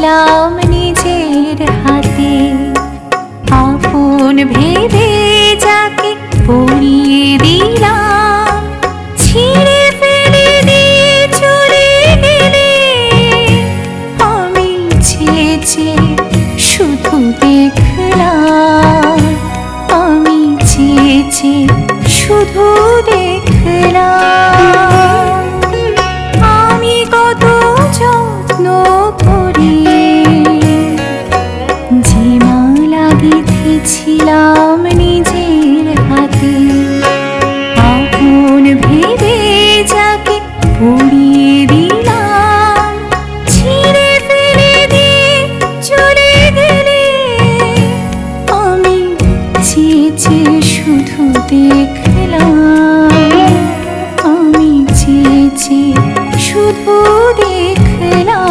ছিলাম নিজের হাতে। আপন ভেবে যাকে পরিয়ে দিলাম, ছিঁড়ে ফেলে দিয়ে চলে গেলে। আমি চেয়ে চেয়ে শুধু দেখলাম, আমি চেয়ে চেয়ে শুধু দেখলাম। আমি কত যত্ন করে যে মালা গেঁথেছিলাম নিজের হাতে। আপন ভেবে যাকে পরিয়ে দিলাম, ছিঁড়ে ফেলে দিয়ে চলে গেলে। আমি চেয়ে চেয়ে শুধু দেখলাম, আমি চেয়ে চেয়ে শুধু দেখলাম।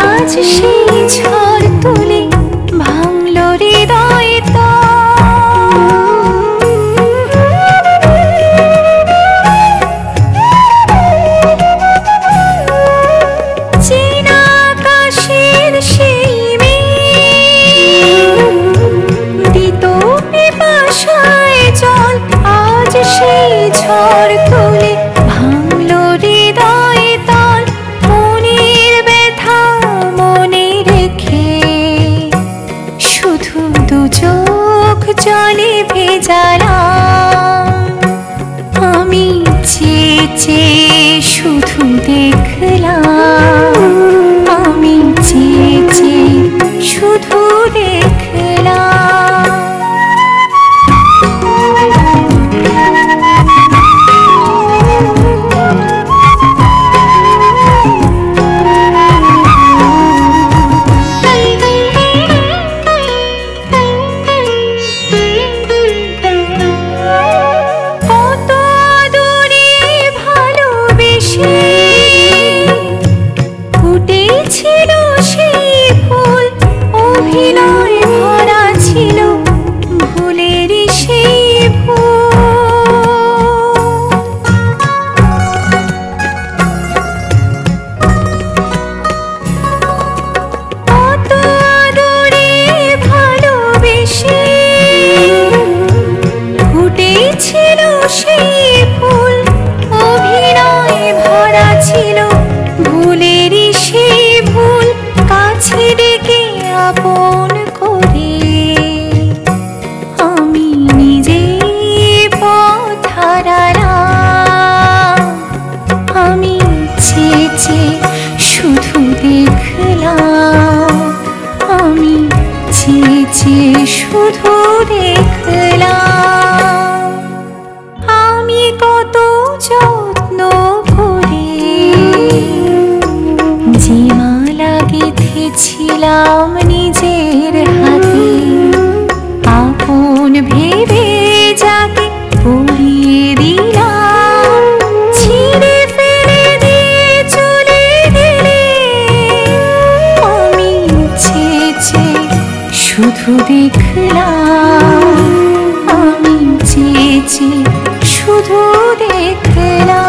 আজ সেই ঝড় তুলে ভাঙল হৃদয় চেনা আকাশের সেই দিত পিপাসায় জল। আজ সেই ঝড় তুলে ভাঙল হৃদয় তল। মনের ব্যথা মনে রেখে শুধু দু চোখ জলে ভেজালাম। আমি চেয়ে চেয়ে শুধু দেখলাম, আমি চেয়ে চেয়ে শুধু দেখলাম। ফুটেছিল সেই ফুল, অভিনয় ভরা ছিল ভুলেরই সেই কত আদরে ভালোবেসে ফুটেছিল সেই ফুল, অভিনয় ভরা ছিল ভুলেরই সেই ভুল। কাছে ডেকে আপন করে আমি নিজে পথ হারালাম। আমি চেয়ে চেয়ে শুধু দেখলাম, আমি চেয়ে চেয়ে শুধু দেখলাম। আমি কত যত্ন করে যে মালা গেঁথেছিলাম নিজের হাতে। আপন ভেবে যাকে পরিয়ে দিলাম, ছিঁড়ে ফেলে দিয়ে চলে গেলে। আমি চেয়ে চেয়ে শুধু দেখলাম, আমি চেয়ে চেয়ে শুধু দেখলাম।